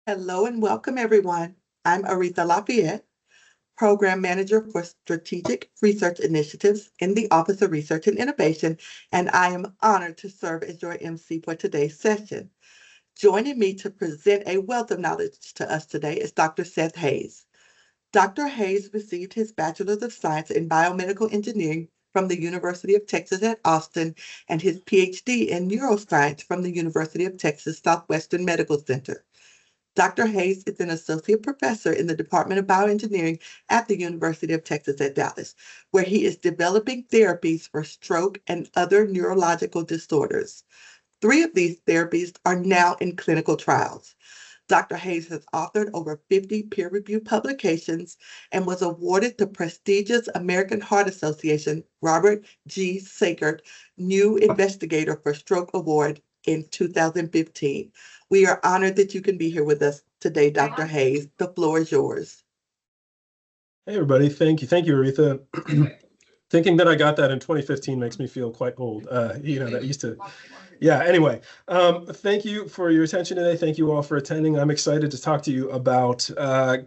Hello and welcome, everyone. I'm Aretha Lafayette, Program Manager for Strategic Research Initiatives in the Office of Research and Innovation, and I am honored to serve as your MC for today's session. Joining me to present a wealth of knowledge to us today is Dr. Seth Hays. Dr. Hays received his Bachelor's of Science in Biomedical Engineering from the University of Texas at Austin and his PhD in Neuroscience from the University of Texas Southwestern Medical Center. Dr. Hays is an associate professor in the Department of Bioengineering at the University of Texas at Dallas, where he is developing therapies for stroke and other neurological disorders. Three of these therapies are now in clinical trials. Dr. Hays has authored over 50 peer-reviewed publications and was awarded the prestigious American Heart Association Robert G. Sagert New Investigator for Stroke Award in 2015. We are honored that you can be here with us today, Dr. Hays. The floor is yours. Hey, everybody. Thank you. Thank you, Aretha. Thinking that I got that in 2015 makes me feel quite old. That used to, yeah, anyway. Thank you for your attention today. Thank you all for attending. I'm excited to talk to you about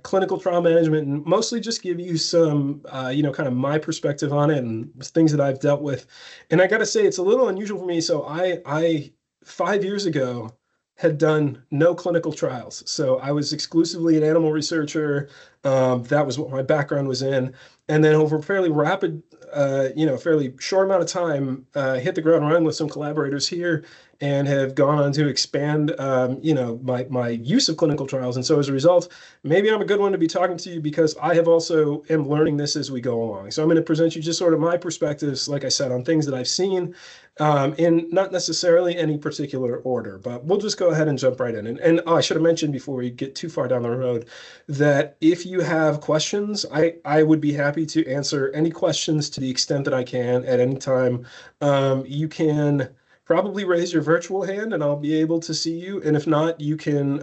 clinical trial management and mostly just give you some, kind of my perspective on it and things that I've dealt with. And I got to say, it's a little unusual for me. So I 5 years ago, had done no clinical trials. So I was exclusively an animal researcher. That was what my background was in. And then over a fairly rapid, fairly short amount of time, hit the ground running with some collaborators here and have gone on to expand, my use of clinical trials. And so as a result, maybe I'm a good one to be talking to you because I have also am learning this as we go along. So I'm going to present you just sort of my perspectives, like I said, on things that I've seen in not necessarily any particular order, but we'll just go ahead and jump right in. And I should have mentioned before we get too far down the road that if you have questions, I would be happy to answer any questions to the extent that I can at any time. You can probably raise your virtual hand and I'll be able to see you. And if not, you can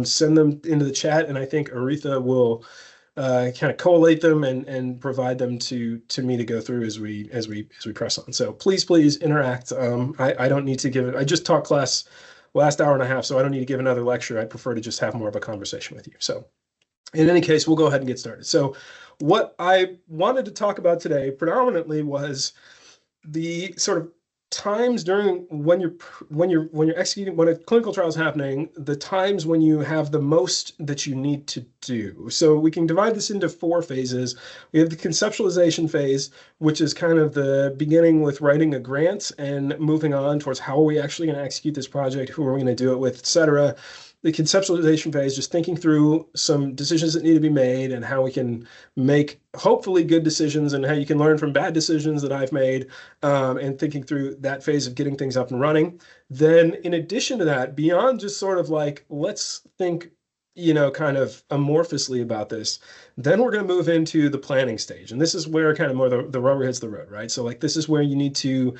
send them into the chat and I think Aretha will kind of collate them and provide them to me to go through as we press on. So please interact. I don't need to give it. I just taught class last hour and a half, so I don't need to give another lecture. I prefer to just have more of a conversation with you. So in any case, we'll go ahead and get started. So what I wanted to talk about today predominantly was the sort of times during when you're executing, when a clinical trial is happening, the times when you have the most that you need to do. So we can divide this into 4 phases. We have the conceptualization phase, which is kind of the beginning with writing a grant and moving on towards how are we actually going to execute this project, who are we going to do it with, etc. The conceptualization phase, just thinking through some decisions that need to be made and how we can make hopefully good decisions and how you can learn from bad decisions that I've made, and thinking through that phase of getting things up and running. Then in addition to that, beyond just sort of like, let's think, kind of amorphously about this, then we're going to move into the planning stage. And this is where kind of more the rubber hits the road, right? So like this is where you need to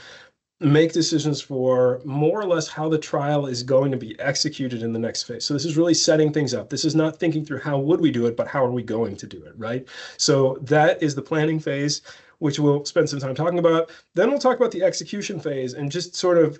make decisions for more or less how the trial is going to be executed in the next phase. So this is really setting things up. This is not thinking through how would we do it, but how are we going to do it, right? So that is the planning phase, which we'll spend some time talking about. Then we'll talk about the execution phase and just sort of,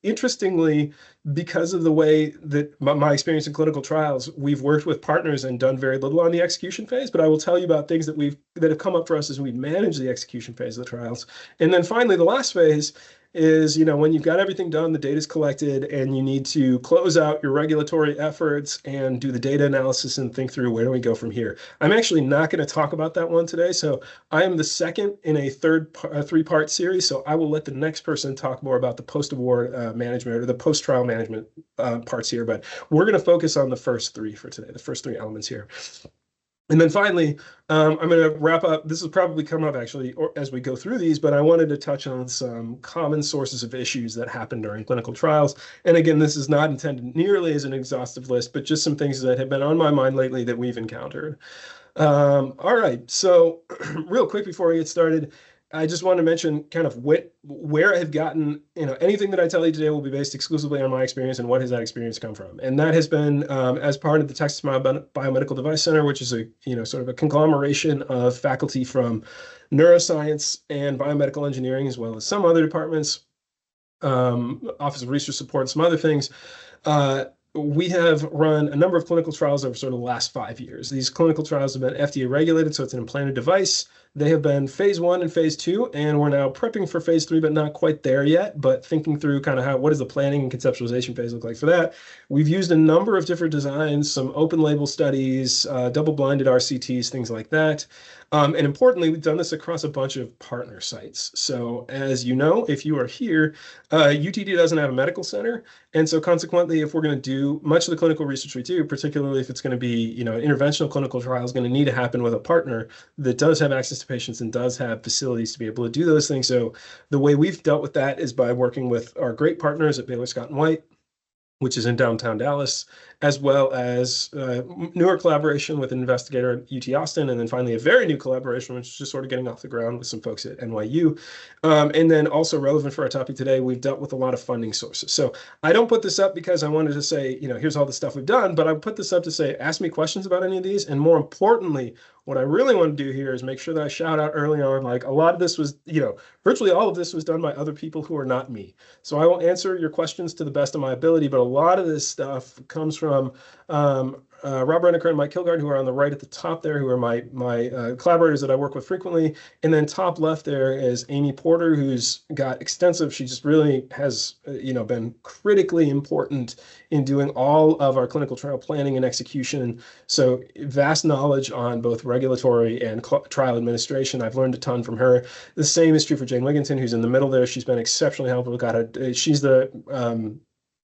interestingly, because of the way that my experience in clinical trials, we've worked with partners and done very little on the execution phase, but I will tell you about things that have come up for us as we manage the execution phase of the trials. And then finally, the last phase is, when you've got everything done, the data's collected, and you need to close out your regulatory efforts and do the data analysis and think through where do we go from here. I'm actually not going to talk about that one today. So I am the second in a 3-part series. So I will let the next person talk more about the post-award management or the post-trial management parts here. But we're going to focus on the first 3 for today, the first 3 elements here. And then finally, I'm going to wrap up. This will probably come up actually as we go through these, but I wanted to touch on some common sources of issues that happen during clinical trials. And again, this is not intended nearly as an exhaustive list, but just some things that have been on my mind lately that we've encountered. All right, so real quick before we get started, I just want to mention kind of where I've gotten, anything that I tell you today will be based exclusively on my experience and what has that experience come from. And that has been as part of the Texas Biomedical Device Center, which is a, sort of a conglomeration of faculty from neuroscience and biomedical engineering, as well as some other departments, Office of Research Support, and some other things. we have run a number of clinical trials over sort of the last 5 years. These clinical trials have been FDA regulated, so it's an implanted device. They have been phase 1 and phase 2, and we're now prepping for phase 3, but not quite there yet, but thinking through kind of what does the planning and conceptualization phase look like for that. We've used a number of different designs, some open label studies, double-blinded RCTs, things like that. And importantly, we've done this across a bunch of partner sites. So as you know, if you are here, UTD doesn't have a medical center. And so consequently, if we're going to do much of the clinical research we do, particularly if it's going to be, an interventional clinical trial is going to need to happen with a partner that does have access to patients and does have facilities to be able to do those things. So the way we've dealt with that is by working with our great partners at Baylor Scott and White, which is in downtown Dallas, as well as newer collaboration with an investigator at UT Austin, and then finally a very new collaboration, which is just sort of getting off the ground with some folks at NYU. And then also relevant for our topic today, we've dealt with a lot of funding sources. So I don't put this up because I wanted to say, here's all the stuff we've done, but I put this up to say, ask me questions about any of these. And more importantly, what I really want to do here is make sure that I shout out early on, like a lot of this was, virtually all of this was done by other people who are not me. So I will answer your questions to the best of my ability, but a lot of this stuff comes from Rob Renneker and Mike Kilgard, who are on the right at the top there, who are my collaborators that I work with frequently. And then top left there is Amy Porter, who's got extensive, she just really has, been critically important in doing all of our clinical trial planning and execution. So vast knowledge on both regulatory and trial administration. I've learned a ton from her. The same is true for Jane Wigginton, who's in the middle there. She's been exceptionally helpful. She's the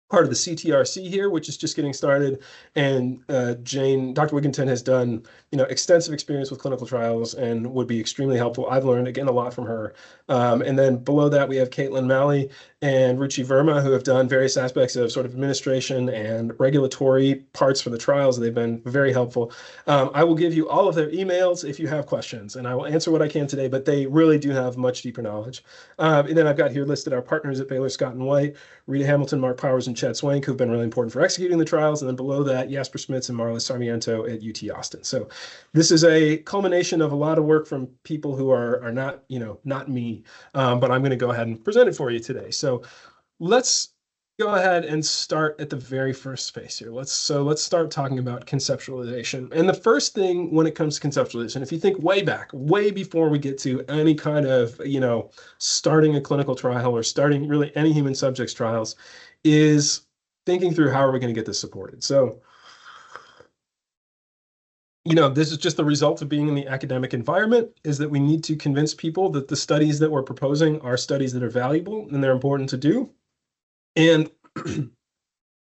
part of the CTRC here, which is just getting started. And Dr. Wigginton has done, extensive experience with clinical trials and would be extremely helpful. I've learned, again, a lot from her. And then below that, we have Caitlin Malley and Ruchi Verma, who have done various aspects of sort of administration and regulatory parts for the trials. They've been very helpful. I will give you all of their emails if you have questions, and I will answer what I can today, but they really do have much deeper knowledge. And then I've got here listed our partners at Baylor Scott and White, Rita Hamilton, Mark Powers, and Chad Swank, who've been really important for executing the trials. And then below that, Jasper Smits and Marla Sarmiento at UT Austin. So this is a culmination of a lot of work from people who are not, not me, but I'm going to go ahead and present it for you today. So let's go ahead and start at the very first space here. Let's start talking about conceptualization. And the first thing when it comes to conceptualization, if you think way back, way before we get to any kind of, starting a clinical trial or starting really any human subjects trials, is thinking through how are we going to get this supported. So, this is just the result of being in the academic environment, is that we need to convince people that the studies that we're proposing are studies that are valuable and they're important to do. And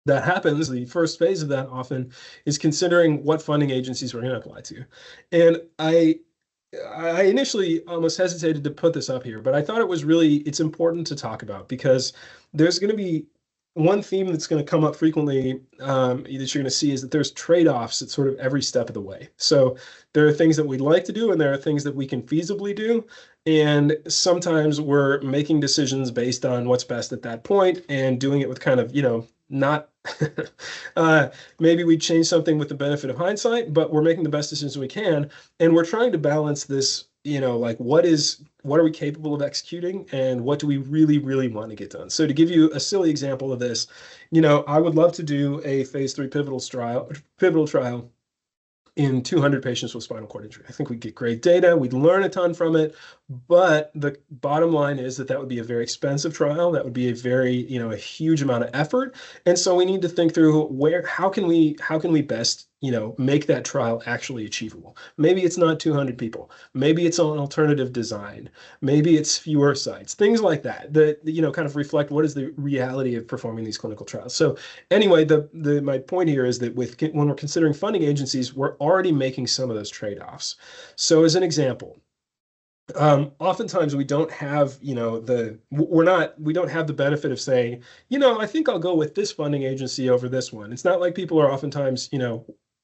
that happens, the first phase of that often is considering what funding agencies we're going to apply to. And I initially almost hesitated to put this up here, but I thought it's important to talk about, because there's going to be one theme that's going to come up frequently that you're going to see is that there's trade-offs at sort of every step of the way. So there are things that we'd like to do, and there are things that we can feasibly do. And sometimes we're making decisions based on what's best at that point and doing it with kind of, not maybe we change something with the benefit of hindsight, but we're making the best decisions we can. And we're trying to balance this, like what are we capable of executing and what do we really, really want to get done? So to give you a silly example of this, I would love to do a phase 3 pivotal trial in 200 patients with spinal cord injury. I think we'd get great data. We'd learn a ton from it. But the bottom line is that would be a very expensive trial. That would be a very, a huge amount of effort. And so we need to think through how can we best, make that trial actually achievable. Maybe it's not 200 people. Maybe it's an alternative design. Maybe it's fewer sites, things like that, kind of reflect what is the reality of performing these clinical trials. So anyway, my point here is that when we're considering funding agencies, we're already making some of those trade-offs. So as an example, oftentimes we don't have, we don't have the benefit of saying, I think I'll go with this funding agency over this one. It's not like people are oftentimes,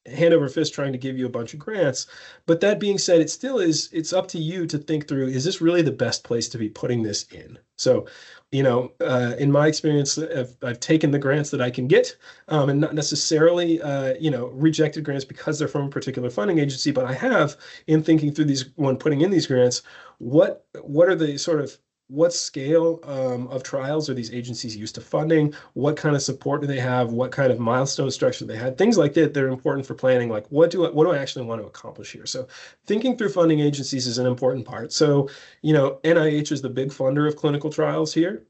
hand over fist trying to give you a bunch of grants. But that being said, it's up to you to think through, is this really the best place to be putting this in? So, in my experience, I've taken the grants that I can get, and not necessarily, rejected grants because they're from a particular funding agency, but I have, in thinking through these, when putting in these grants, what are the sort of what scale of trials are these agencies used to funding? What kind of support do they have? What kind of milestone structure they had? Things like that, they're important for planning. Like, what do I actually want to accomplish here? So thinking through funding agencies is an important part. So, NIH is the big funder of clinical trials here.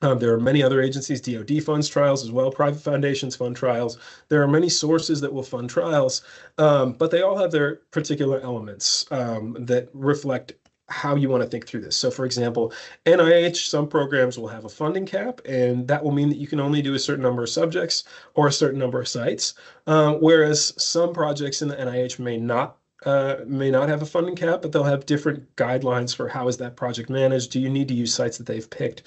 There are many other agencies. DoD funds trials as well. Private foundations fund trials. There are many sources that will fund trials, but they all have their particular elements that reflect how you want to think through this. So for example, NIH, some programs will have a funding cap, and that will mean that you can only do a certain number of subjects or a certain number of sites, whereas some projects in the NIH may not have a funding cap, but they'll have different guidelines for how is that project managed. Do you need to use sites that they've picked?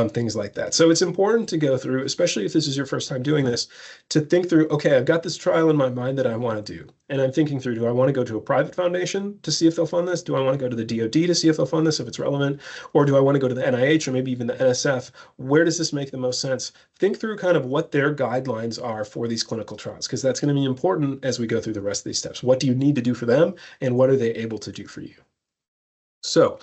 Things like that. So it's important to go through, especially if this is your first time doing this, to think through, okay, I've got this trial in my mind that I want to do. And I'm thinking through, do I want to go to a private foundation to see if they'll fund this? Do I want to go to the DoD to see if they'll fund this, if it's relevant? Or do I want to go to the NIH or maybe even the NSF? Where does this make the most sense? Think through kind of what their guidelines are for these clinical trials, because that's going to be important as we go through the rest of these steps. What do you need to do for them, and what are they able to do for you? So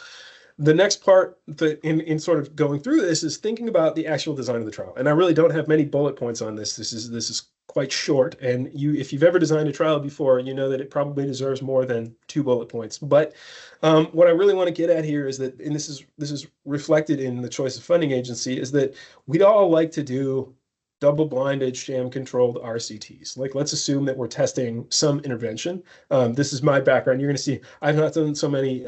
the next part that in sort of going through this is thinking about the actual design of the trial. And I really don't have many bullet points on this. This is quite short. And if you've ever designed a trial before, you know that it probably deserves more than 2 bullet points. But what I really want to get at here is that, and this is reflected in the choice of funding agency, is that we'd all like to do double-blinded, sham-controlled RCTs. Like, let's assume that we're testing some intervention. This is my background. You're going to see I've not done so many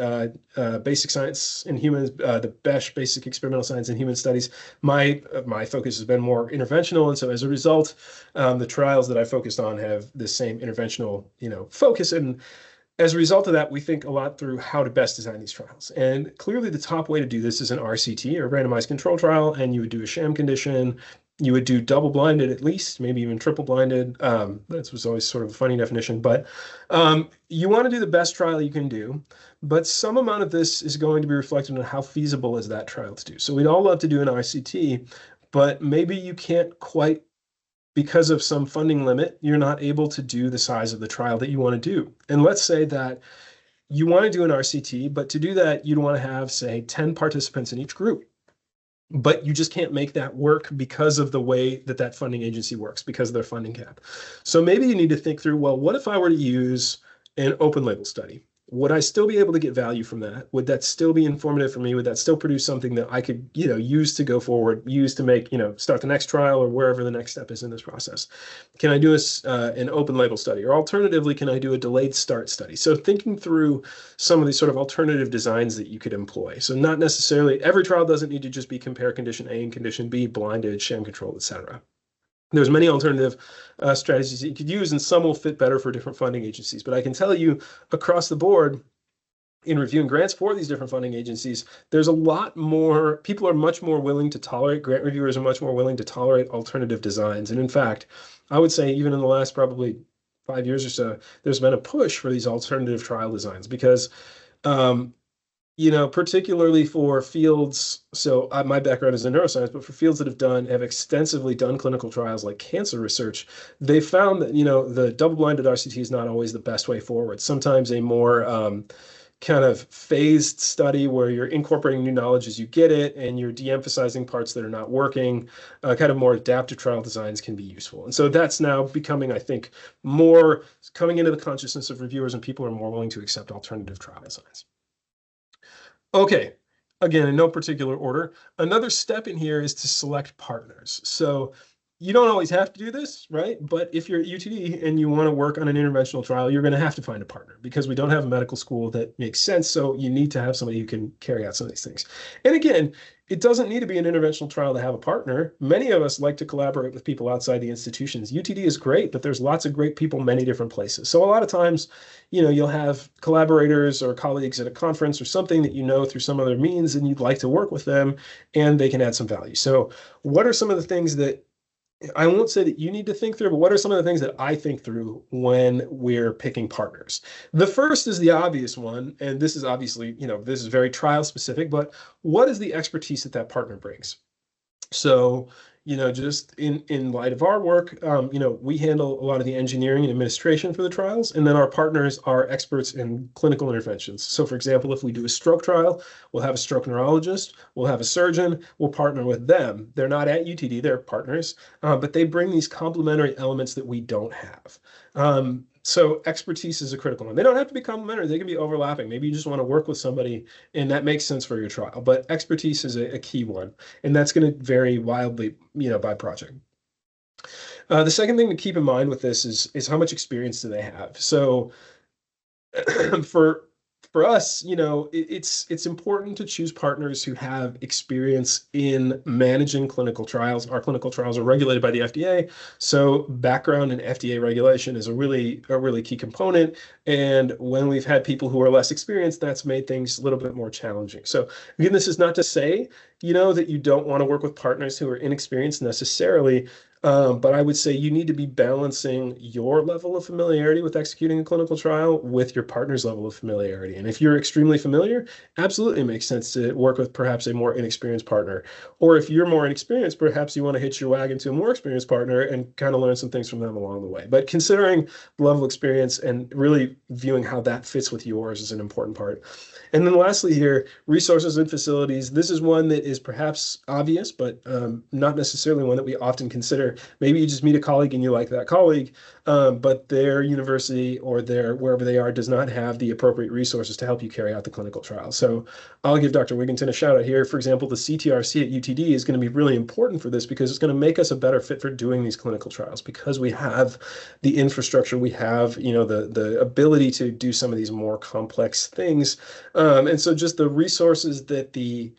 basic science in humans, the BESH, basic experimental science in human studies. My focus has been more interventional, and so as a result, the trials that I focused on have the same interventional, focus. And as a result of that, we think a lot through how to best design these trials. And clearly, the top way to do this is an RCT, or randomized control trial, and you would do a sham condition. You would do double-blinded at least, maybe even triple-blinded. That was always sort of a funny definition, but you want to do the best trial you can do, but some amount of this is going to be reflected on how feasible is that trial to do. So we'd all love to do an RCT, but maybe you can't quite, because of some funding limit, you're not able to do the size of the trial that you want to do. And let's say that you want to do an RCT, but to do that, you'd want to have, say, 10 participants in each group. But you just can't make that work because of the way that funding agency works, because of their funding cap. So maybe you need to think through, well, what if I were to use an open label study? Would I still be able to get value from that? Would that still be informative for me? Would that still produce something that I could, use to go forward, use to make, start the next trial or wherever the next step is in this process? Can I do an open label study? Or alternatively, can I do a delayed start study? So thinking through some of these sort of alternative designs that you could employ. So not necessarily, every trial doesn't need to just be compare condition A and condition B, blinded, sham controlled, et cetera. There's many alternative strategies that you could use, and some will fit better for different funding agencies. But I can tell you across the board, in reviewing grants for these different funding agencies, there's a lot more, people are much more willing to tolerate, grant reviewers are much more willing to tolerate alternative designs. And in fact, I would say even in the last probably 5 years or so, there's been a push for these alternative trial designs because particularly for fields, so my background is in neuroscience, but for fields that have extensively done clinical trials like cancer research, they found that, the double-blinded RCT is not always the best way forward. Sometimes a more kind of phased study where you're incorporating new knowledge as you get it and you're de-emphasizing parts that are not working, kind of more adaptive trial designs can be useful. And so that's now becoming, I think, more coming into the consciousness of reviewers, and people are more willing to accept alternative trial designs. Okay, again, in no particular order, another step in here is to select partners. So you don't always have to do this, right? But if you're at UTD and you want to work on an interventional trial, you're going to have to find a partner because we don't have a medical school that makes sense. So you need to have somebody who can carry out some of these things. And again, it doesn't need to be an interventional trial to have a partner. Many of us like to collaborate with people outside the institutions. UTD is great, but there's lots of great people many different places. So a lot of times, you'll have collaborators or colleagues at a conference or something that through some other means, and you'd like to work with them, and they can add some value. So what are some of the things that I won't say that you need to think through, but what are some of the things that I think through when we're picking partners? The first is the obvious one, and this is obviously, this is very trial specific, but what is the expertise that partner brings? So, just in light of our work, we handle a lot of the engineering and administration for the trials, and then our partners are experts in clinical interventions. So, for example, if we do a stroke trial, we'll have a stroke neurologist, we'll have a surgeon, we'll partner with them. They're not at UTD, they're partners, but they bring these complementary elements that we don't have. So expertise is a critical one. They don't have to be complementary. They can be overlapping. Maybe you just want to work with somebody and that makes sense for your trial, but expertise is a key one. And that's going to vary wildly, by project. The second thing to keep in mind with this is how much experience do they have? So for us, it's important to choose partners who have experience in managing clinical trials. Our clinical trials are regulated by the FDA, so background in FDA regulation is a really key component. And when we've had people who are less experienced, that's made things a little bit more challenging. So again, this is not to say, that you don't want to work with partners who are inexperienced necessarily. But I would say you need to be balancing your level of familiarity with executing a clinical trial with your partner's level of familiarity. And if you're extremely familiar, absolutely makes sense to work with perhaps a more inexperienced partner. Or if you're more inexperienced, perhaps you want to hitch your wagon to a more experienced partner and kind of learn some things from them along the way. But considering the level of experience and really viewing how that fits with yours is an important part. And then lastly here, resources and facilities. This is one that is perhaps obvious, but not necessarily one that we often consider. Maybe you just meet a colleague and you like that colleague, but their university or wherever they are does not have the appropriate resources to help you carry out the clinical trial. So I'll give Dr. Wigginton a shout out here. For example, the CTRC at UTD is going to be really important for this because it's going to make us a better fit for doing these clinical trials because we have the infrastructure, we have, the ability to do some of these more complex things. And so just the resources that the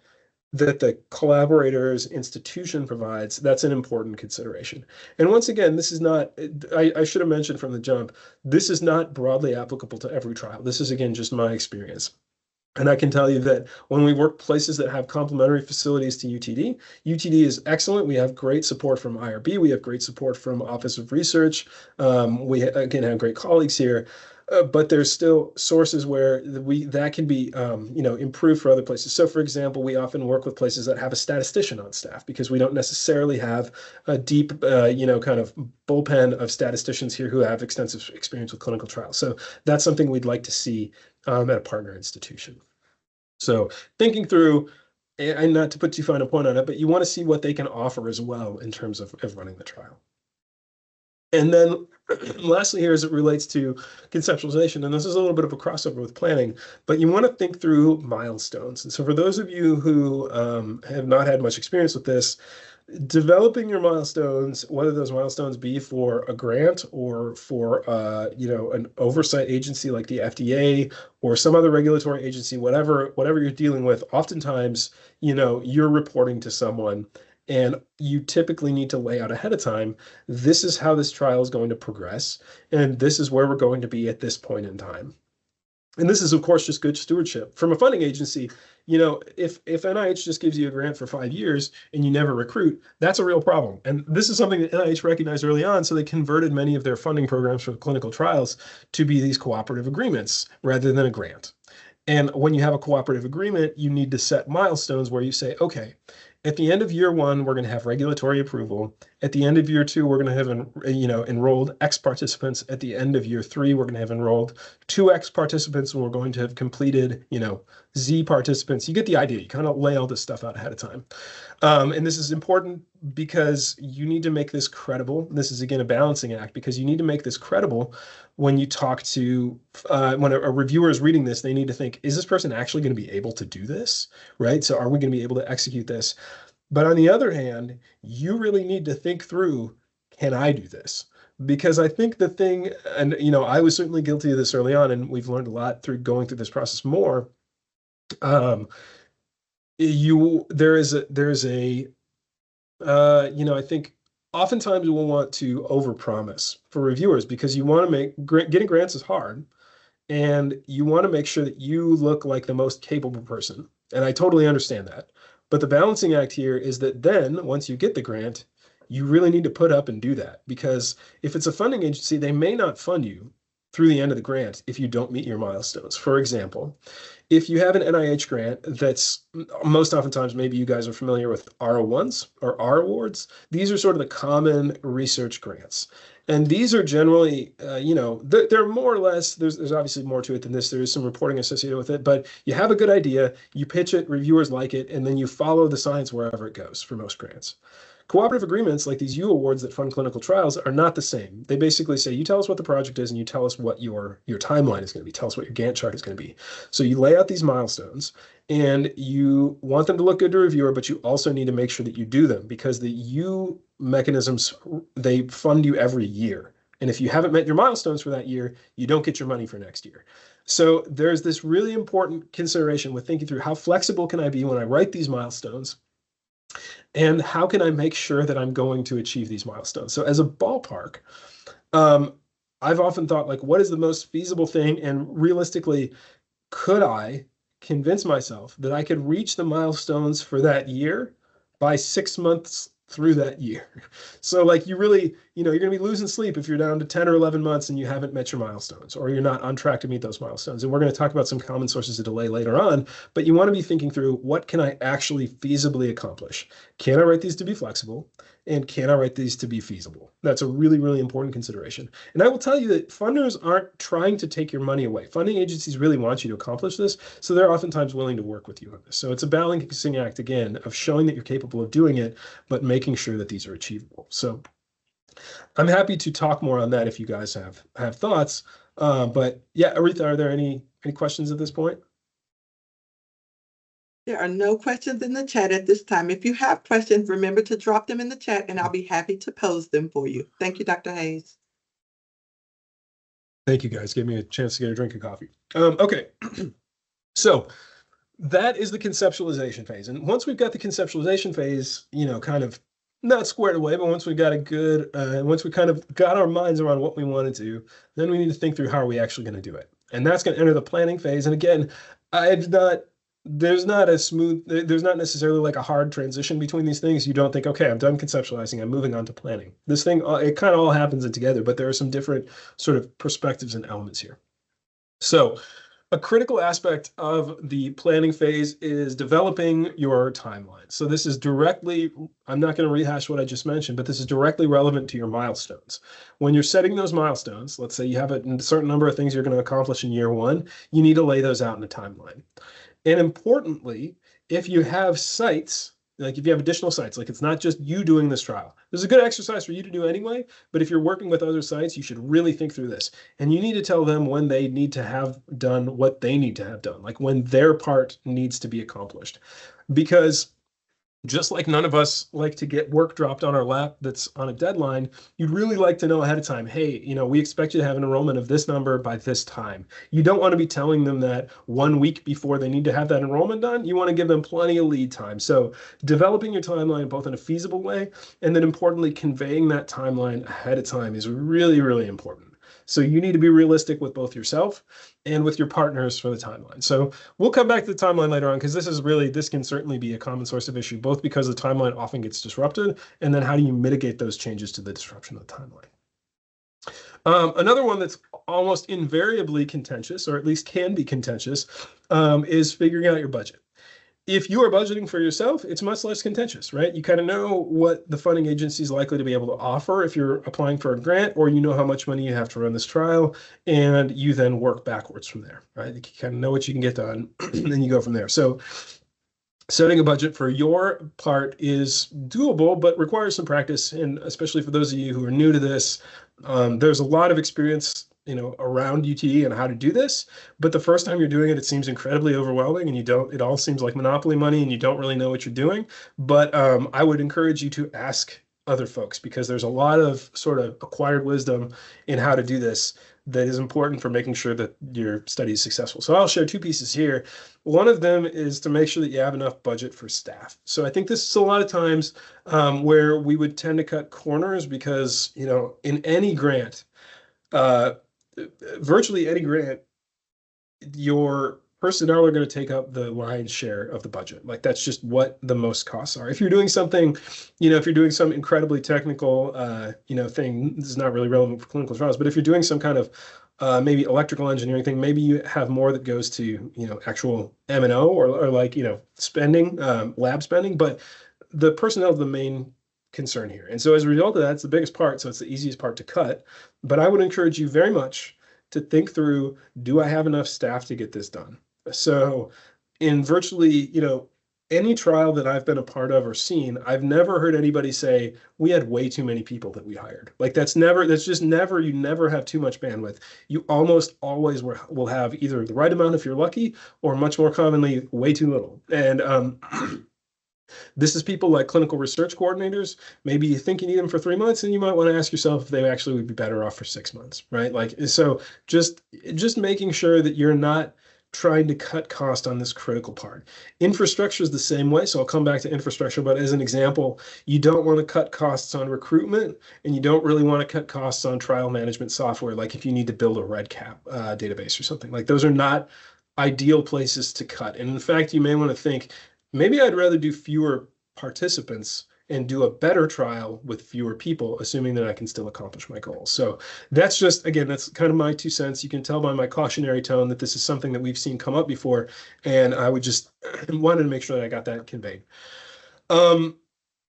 collaborator's institution provides, that's an important consideration. And once again, this is not, I should have mentioned from the jump, this is not broadly applicable to every trial. This is, again, just my experience. And I can tell you that when we work places that have complementary facilities to UTD, UTD is excellent. We have great support from IRB. We have great support from Office of Research. We, again, have great colleagues here. But there's still sources where that can be improved for other places. So for example, we often work with places that have a statistician on staff because we don't necessarily have a deep kind of bullpen of statisticians here who have extensive experience with clinical trials. So that's something we'd like to see at a partner institution. So thinking through, and not to put too fine a point on it, but you want to see what they can offer as well in terms of running the trial. And then lastly here, as it relates to conceptualization, and this is a little bit of a crossover with planning, but you want to think through milestones. And so for those of you who have not had much experience with this, developing your milestones, whether those milestones be for a grant or for an oversight agency like the FDA or some other regulatory agency, whatever you're dealing with, oftentimes, you're reporting to someone. And you typically need to lay out ahead of time, this is how this trial is going to progress, and this is where we're going to be at this point in time. And this is, of course, just good stewardship. From a funding agency, if NIH just gives you a grant for 5 years and you never recruit, that's a real problem. And this is something that NIH recognized early on, so they converted many of their funding programs for clinical trials to be these cooperative agreements rather than a grant. And when you have a cooperative agreement, you need to set milestones where you say, okay, at the end of year 1, we're going to have regulatory approval. At the end of year 2, we're going to have enrolled X participants. At the end of year 3, we're going to have enrolled 2X participants, and we're going to have completed, Z participants. You get the idea. You kind of lay all this stuff out ahead of time. And this is important because you need to make this credible. This is, again, a balancing act because you need to make this credible when you talk to, when a reviewer is reading this, they need to think, is this person actually going to be able to do this, right? So are we going to be able to execute this? But on the other hand, you really need to think through, can I do this? Because I think the thing, and I was certainly guilty of this early on, and we've learned a lot through going through this process more. I think oftentimes we'll want to overpromise for reviewers because you want to getting grants is hard, and you want to make sure that you look like the most capable person. And I totally understand that. But the balancing act here is that then once you get the grant, you really need to put up and do that, because if it's a funding agency, they may not fund you through the end of the grant if you don't meet your milestones. For example, if you have an NIH grant that's most oftentimes, maybe you guys are familiar with R01s or R awards. These are sort of the common research grants. And these are generally, they're more or less, there's obviously more to it than this. There is some reporting associated with it, but you have a good idea, you pitch it, reviewers like it, and then you follow the science wherever it goes for most grants. Cooperative agreements, like these U awards that fund clinical trials, are not the same. They basically say, you tell us what the project is and you tell us what your timeline is going to be. Tell us what your Gantt chart is going to be. So you lay out these milestones and you want them to look good to reviewer, but you also need to make sure that you do them because the U mechanisms, they fund you every year. And if you haven't met your milestones for that year, you don't get your money for next year. So there's this really important consideration with thinking through how flexible can I be when I write these milestones? And how can I make sure that I'm going to achieve these milestones? So as a ballpark, I've often thought, like, what is the most feasible thing? And realistically, could I convince myself that I could reach the milestones for that year by 6 months through that year? So like you really, you're going to be losing sleep if you're down to 10 or 11 months and you haven't met your milestones or you're not on track to meet those milestones. And we're going to talk about some common sources of delay later on, but you want to be thinking through what can I actually feasibly accomplish? Can I write these to be flexible? And can I write these to be feasible? That's a really, really important consideration. And I will tell you that funders aren't trying to take your money away. Funding agencies really want you to accomplish this, so they're oftentimes willing to work with you on this. So it's a balancing act, again, of showing that you're capable of doing it, but making sure that these are achievable. So I'm happy to talk more on that if you guys have thoughts. But yeah, Aretha, are there any questions at this point? There are no questions in the chat at this time. If you have questions, remember to drop them in the chat and I'll be happy to pose them for you. Thank you, Dr. Hays. Thank you, guys. Give me a chance to get a drink of coffee. Okay, so that is the conceptualization phase. And once we've got the conceptualization phase, kind of not squared away, but once we got once we kind of got our minds around what we want to do, then we need to think through how are we actually going to do it. And that's going to enter the planning phase. And again, there's not necessarily like a hard transition between these things. You don't think, okay, I'm done conceptualizing, I'm moving on to planning. This thing, it kind of all happens together, but there are some different sort of perspectives and elements here. So a critical aspect of the planning phase is developing your timeline. So this is directly, I'm not going to rehash what I just mentioned, but this is directly relevant to your milestones. When you're setting those milestones, let's say you have a certain number of things you're going to accomplish in year one, you need to lay those out in a timeline. And importantly, if you have sites, like if you have additional sites, like it's not just you doing this trial. This is a good exercise for you to do anyway, but if you're working with other sites, you should really think through this. And you need to tell them when they need to have done what they need to have done, like when their part needs to be accomplished. Because just like none of us like to get work dropped on our lap that's on a deadline, you'd really like to know ahead of time, hey, we expect you to have an enrollment of this number by this time. You don't want to be telling them that 1 week before they need to have that enrollment done. You want to give them plenty of lead time. So developing your timeline both in a feasible way and then importantly conveying that timeline ahead of time is really, really important. So you need to be realistic with both yourself and with your partners for the timeline. So we'll come back to the timeline later on because this can certainly be a common source of issue, both because the timeline often gets disrupted and then how do you mitigate those changes to the disruption of the timeline. Another one that's almost invariably contentious, or at least can be contentious, is figuring out your budget. If you are budgeting for yourself, it's much less contentious, right? You kind of know what the funding agency is likely to be able to offer if you're applying for a grant, or you know how much money you have to run this trial, and you then work backwards from there, right? You kind of know what you can get done, and then you go from there. So setting a budget for your part is doable, but requires some practice, and especially for those of you who are new to this, there's a lot of experience around UTE and how to do this. But the first time you're doing it, it seems incredibly overwhelming and it all seems like monopoly money and you don't really know what you're doing. But I would encourage you to ask other folks because there's a lot of sort of acquired wisdom in how to do this that is important for making sure that your study is successful. So I'll share two pieces here. One of them is to make sure that you have enough budget for staff. So I think this is a lot of times where we would tend to cut corners because, in any grant, virtually any grant, your personnel are going to take up the lion's share of the budget. Like that's just what the most costs are. If you're doing something, if you're doing some incredibly technical, thing, this is not really relevant for clinical trials, but if you're doing some kind of maybe electrical engineering thing. Maybe you have more that goes to, actual M&O or like, spending, lab spending, but the personnel is the main concern here. And so as a result of that, it's the biggest part. So it's the easiest part to cut. But I would encourage you very much to think through, do I have enough staff to get this done? So in virtually, any trial that I've been a part of or seen, I've never heard anybody say, we had way too many people that we hired. Like that's just never, you never have too much bandwidth. You almost always will have either the right amount if you're lucky, or much more commonly, way too little. And this is people like clinical research coordinators. Maybe you think you need them for 3 months, and you might want to ask yourself if they actually would be better off for 6 months, right? Like, so just making sure that you're not trying to cut cost on this critical part. Infrastructure is the same way. So I'll come back to infrastructure, but as an example, you don't want to cut costs on recruitment, and you don't really want to cut costs on trial management software. Like if you need to build a REDCap database or something, like those are not ideal places to cut. And in fact, you may want to think, maybe I'd rather do fewer participants and do a better trial with fewer people, assuming that I can still accomplish my goals. So that's just, again, that's kind of my 2 cents. You can tell by my cautionary tone that this is something that we've seen come up before, and I would just wanted to make sure that I got that conveyed.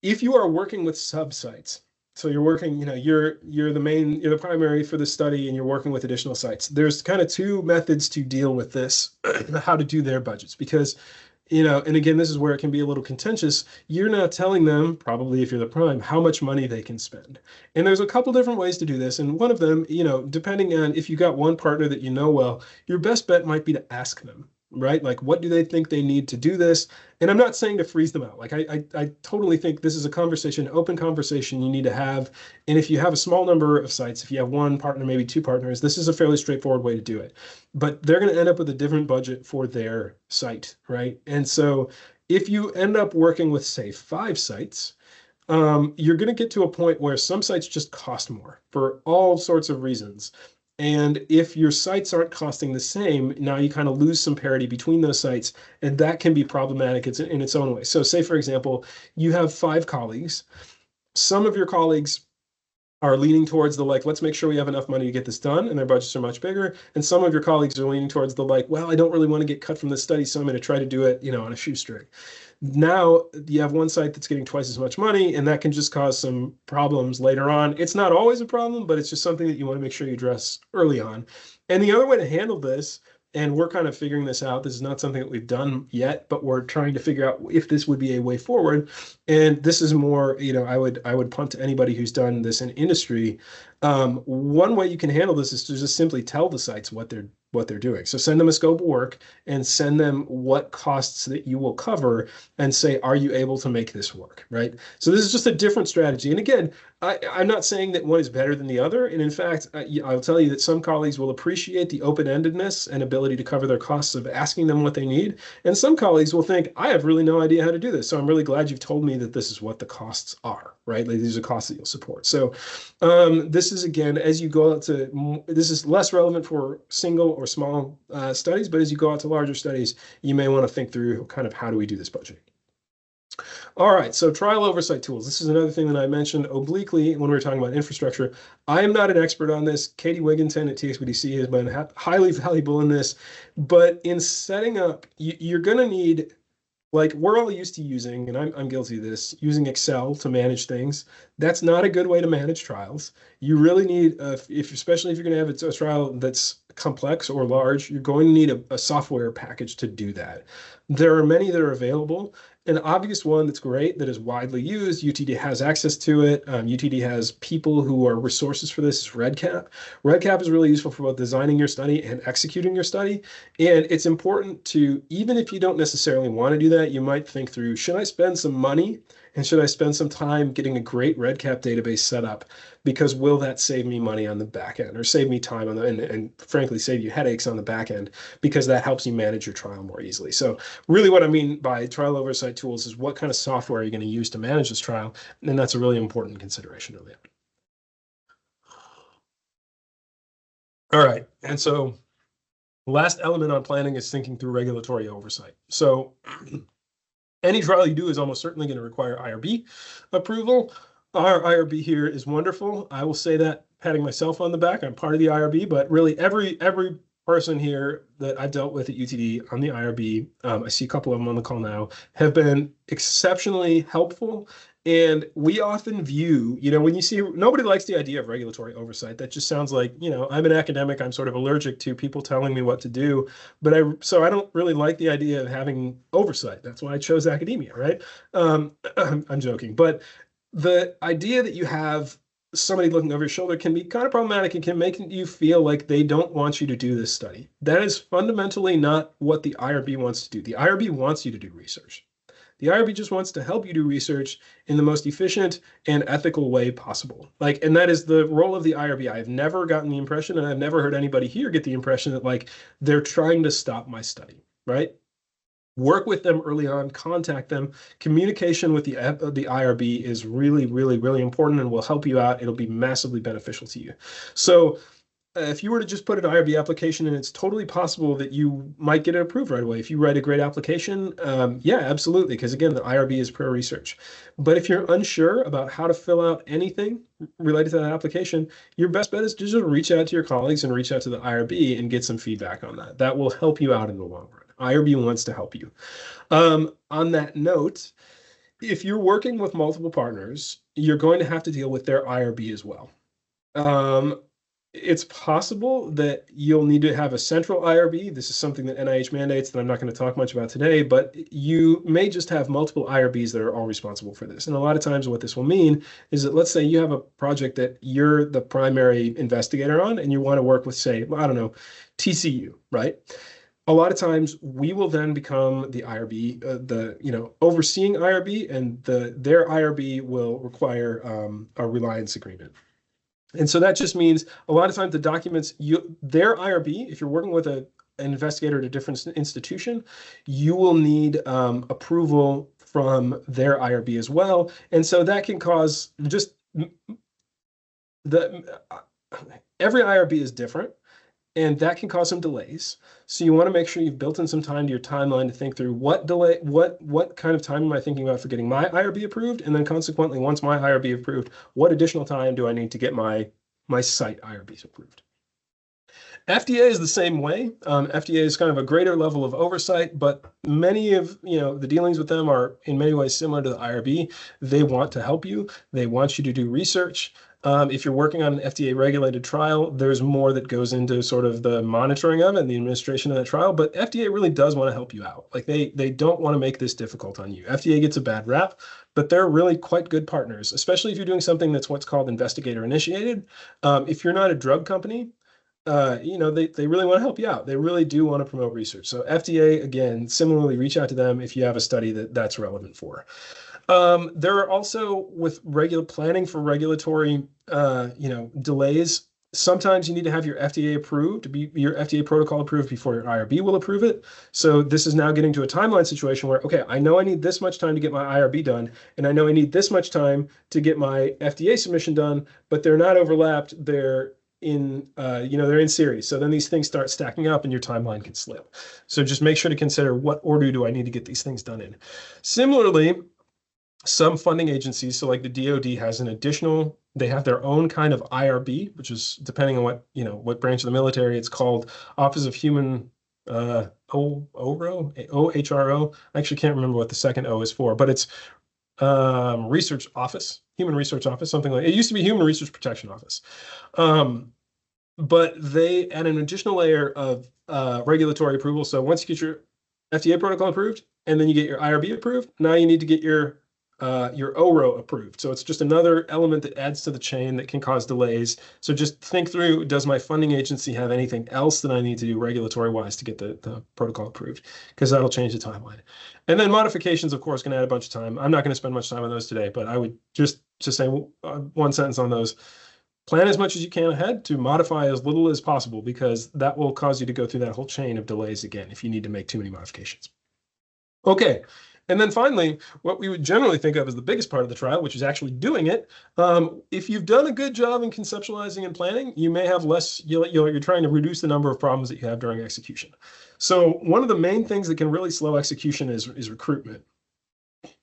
If you are working with sub-sites, so you're working, you're the primary for the study, and you're working with additional sites, there's kind of 2 methods to deal with this, how to do their budgets, because and again, this is where it can be a little contentious. You're not telling them, probably if you're the prime, how much money they can spend. And there's a couple different ways to do this. And one of them, depending on if you got one partner that you know well, your best bet might be to ask them, right? Like, what do they think they need to do this? And I'm not saying to freeze them out. Like, I totally think this is a conversation, open conversation you need to have. And if you have a small number of sites, if you have one partner, maybe 2 partners, this is a fairly straightforward way to do it. But they're going to end up with a different budget for their site, right? And so if you end up working with, say, 5 sites, you're going to get to a point where some sites just cost more for all sorts of reasons. And if your sites aren't costing the same, now you kind of lose some parity between those sites, and that can be problematic in its own way. So say, for example, you have 5 colleagues. Some of your colleagues are leaning towards the like, let's make sure we have enough money to get this done, and their budgets are much bigger. And some of your colleagues are leaning towards the like, well, I don't really want to get cut from this study, so I'm going to try to do it, on a shoestring. Now you have one site that's getting twice as much money, and that can just cause some problems later on. It's not always a problem, but it's just something that you want to make sure you address early on. And the other way to handle this, and we're kind of figuring this out, this is not something that we've done yet, but we're trying to figure out if this would be a way forward. And this is more, I would punt to anybody who's done this in industry. One way you can handle this is to just simply tell the sites what they're doing. So send them a scope of work and send them what costs that you will cover, and say, are you able to make this work, right? So this is just a different strategy. And again, I'm not saying that one is better than the other. And in fact, I'll tell you that some colleagues will appreciate the open-endedness and ability to cover their costs of asking them what they need. And some colleagues will think, I have really no idea how to do this. So I'm really glad you've told me that this is what the costs are, right? Like, these are costs that you'll support. So this is, again, as you go out to, this is less relevant for single or small studies, but as you go out to larger studies, you may want to think through kind of how do we do this budgeting. All right, so trial oversight tools. This is another thing that I mentioned obliquely when we were talking about infrastructure. I am not an expert on this. Katie Wigginton at TXBDC has been highly valuable in this, but in setting up, you're going to need, like, we're all used to using, and I'm guilty of this, using Excel to manage things. That's not a good way to manage trials. You really need, especially if you're going to have a trial that's complex or large, you're going to need a software package to do that. There are many that are available. An obvious one that's great, that is widely used, UTD has access to it. UTD has people who are resources for this, is REDCap. REDCap is really useful for both designing your study and executing your study. And it's important to, even if you don't necessarily want to do that, you might think through, should I spend some money and should I spend some time getting a great REDCap database set up? Because will that save me money on the back end, or save me time on the, and frankly, save you headaches on the back end, because that helps you manage your trial more easily. So really what I mean by trial oversight tools is what kind of software are you going to use to manage this trial? And that's a really important consideration early on. All right. And so the last element on planning is thinking through regulatory oversight. So any trial you do is almost certainly going to require IRB approval. Our IRB here is wonderful. I will say that patting myself on the back. I'm part of the IRB, but really every person here that I've dealt with at UTD on the IRB, I see a couple of them on the call now, have been exceptionally helpful. And we often view, when you see, nobody likes the idea of regulatory oversight. That just sounds like, I'm an academic, I'm sort of allergic to people telling me what to do. So I don't really like the idea of having oversight. That's why I chose academia, right? I'm joking. But the idea that you have somebody looking over your shoulder can be kind of problematic and can make you feel like they don't want you to do this study. That is fundamentally not what the IRB wants to do. The IRB wants you to do research. The IRB just wants to help you do research in the most efficient and ethical way possible. And that is the role of the IRB. I've never gotten the impression, and I've never heard anybody here get the impression that they're trying to stop my study, right? Work with them early on, contact them. Communication with the IRB is really, really, really important and will help you out. It'll be massively beneficial to you. So if you were to just put an IRB application in, it's totally possible that you might get it approved right away. If you write a great application, yeah, absolutely, because again, the IRB is pro research. But if you're unsure about how to fill out anything related to that application, your best bet is to just reach out to your colleagues and reach out to the IRB and get some feedback on that. That will help you out in the long run. IRB wants to help you. On that note, if you're working with multiple partners, you're going to have to deal with their IRB as well. It's possible that you'll need to have a central IRB. This is something that NIH mandates that I'm not going to talk much about today, but you may just have multiple IRBs that are all responsible for this. And a lot of times what this will mean is that, let's say you have a project that you're the primary investigator on and you want to work with, say, I don't know, TCU, right? A lot of times we will then become the IRB, overseeing IRB, and their IRB will require a reliance agreement. And so that just means a lot of times the documents, their IRB, if you're working with an investigator at a different institution, you will need approval from their IRB as well. And so that can cause every IRB is different. And that can cause some delays. So you want to make sure you've built in some time to your timeline to think through what kind of time am I thinking about for getting my IRB approved? And then consequently, once my IRB approved, what additional time do I need to get my site IRBs approved? FDA is the same way. FDA is kind of a greater level of oversight, but many of the dealings with them are in many ways similar to the IRB. They want to help you. They want you to do research. If you're working on an FDA regulated trial, there's more that goes into sort of the monitoring of it and the administration of that trial, but FDA really does want to help you out. They don't want to make this difficult on you. FDA gets a bad rap, but they're really quite good partners, especially if you're doing something that's what's called investigator initiated. If you're not a drug company, they really want to help you out. They really do want to promote research. So FDA, again, similarly, reach out to them if you have a study that's relevant for. There are also, with planning for regulatory, delays, sometimes you need to have your FDA approved, your FDA protocol approved before your IRB will approve it. So this is now getting to a timeline situation where, okay, I know I need this much time to get my IRB done, and I know I need this much time to get my FDA submission done, but they're not overlapped. They're they're in series. So then these things start stacking up and your timeline can slip. So just make sure to consider what order do I need to get these things done in. Similarly, some funding agencies, so like the DoD has they have their own kind of IRB, which is depending on what branch of the military it's called, Office of Human OHRO. I actually can't remember what the second O is for, but it's research office, human research office, something like it used to be human research protection office. But they add an additional layer of regulatory approval. So once you get your FDA protocol approved and then you get your IRB approved, now you need to get your ORO approved. So it's just another element that adds to the chain that can cause delays. So just think through, does my funding agency have anything else that I need to do regulatory wise to get the protocol approved? Because that'll change the timeline. And then modifications, of course, can add a bunch of time. I'm not going to spend much time on those today, but I would just say one sentence on those. Plan as much as you can ahead to modify as little as possible, because that will cause you to go through that whole chain of delays again if you need to make too many modifications. Okay. And then finally, what we would generally think of as the biggest part of the trial, which is actually doing it. If you've done a good job in conceptualizing and planning, you may have less, you're trying to reduce the number of problems that you have during execution. So one of the main things that can really slow execution is recruitment.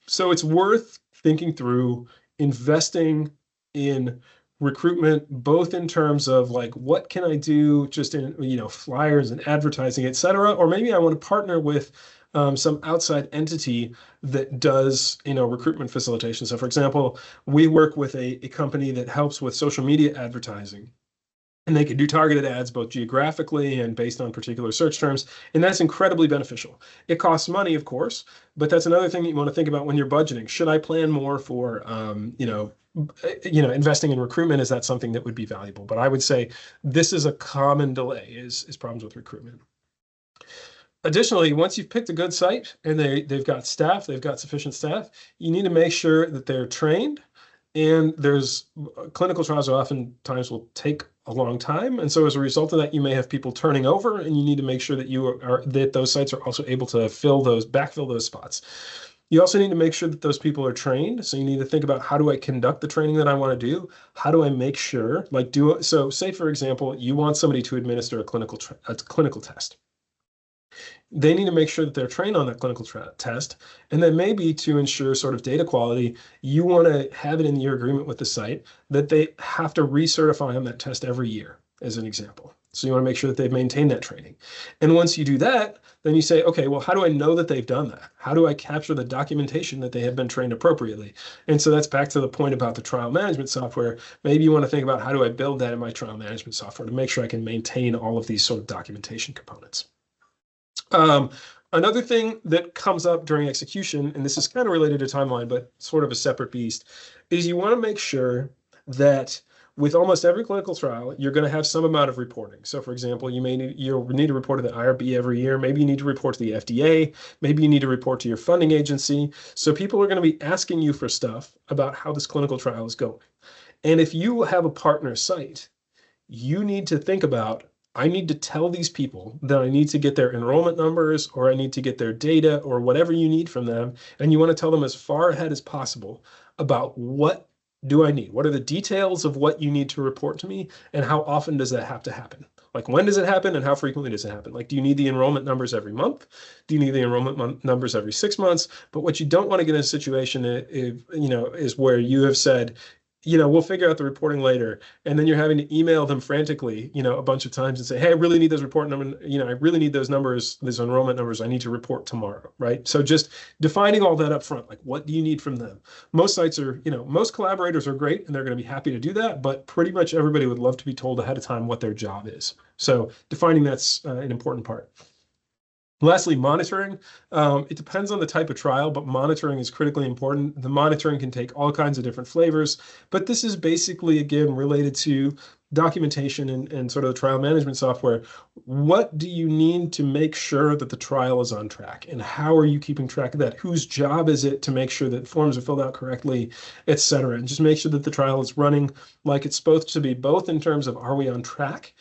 So it's worth thinking through investing in recruitment, both in terms of like, what can I do just in, flyers and advertising, et cetera, or maybe I want to partner with some outside entity that does, recruitment facilitation. So for example, we work with a company that helps with social media advertising. And they can do targeted ads both geographically and based on particular search terms. And that's incredibly beneficial. It costs money, of course, but that's another thing that you want to think about when you're budgeting. Should I plan more for, investing in recruitment? Is that something that would be valuable? But I would say this is a common delay is problems with recruitment. Additionally, once you've picked a good site and they've got staff, they've got sufficient staff, you need to make sure that they're trained. And there's clinical trials oftentimes will take a long time. And so as a result of that, you may have people turning over, and you need to make sure that that those sites are also able to backfill those spots. You also need to make sure that those people are trained. So you need to think about, how do I conduct the training that I want to do? How do I make sure, so say, for example, you want somebody to administer a clinical test. They need to make sure that they're trained on that clinical test. And then maybe to ensure sort of data quality, you want to have it in your agreement with the site that they have to recertify on that test every year, as an example. So you want to make sure that they've maintained that training. And once you do that, then you say, okay, well, how do I know that they've done that? How do I capture the documentation that they have been trained appropriately? And so that's back to the point about the trial management software. Maybe you want to think about, how do I build that in my trial management software to make sure I can maintain all of these sort of documentation components. Another thing that comes up during execution, and this is kind of related to timeline, but sort of a separate beast, is you want to make sure that with almost every clinical trial, you're going to have some amount of reporting. So for example, you'll need to report to the IRB every year. Maybe you need to report to the FDA. Maybe you need to report to your funding agency. So people are going to be asking you for stuff about how this clinical trial is going. And if you have a partner site, you need to think about, I need to tell these people that I need to get their enrollment numbers, or I need to get their data, or whatever you need from them. And you want to tell them as far ahead as possible about, what do I need? What are the details of what you need to report to me? And how often does that have to happen? Like, when does it happen and how frequently does it happen? Like, do you need the enrollment numbers every month? Do you need the enrollment numbers every 6 months? But what you don't want to get in a situation is where you have said, we'll figure out the reporting later. And then you're having to email them frantically, a bunch of times and say, hey, I really need those report numbers. I really need those numbers, those enrollment numbers. I need to report tomorrow, right? So just defining all that up front, like, what do you need from them? Most sites are, most collaborators are great and they're going to be happy to do that, but pretty much everybody would love to be told ahead of time what their job is. So defining that's an important part. Lastly, monitoring. It depends on the type of trial, but monitoring is critically important. The monitoring can take all kinds of different flavors, but this is basically, again, related to documentation and sort of the trial management software. What do you need to make sure that the trial is on track? And how are you keeping track of that? Whose job is it to make sure that forms are filled out correctly, et cetera? And just make sure that the trial is running like it's supposed to be, both in terms of, are we on track?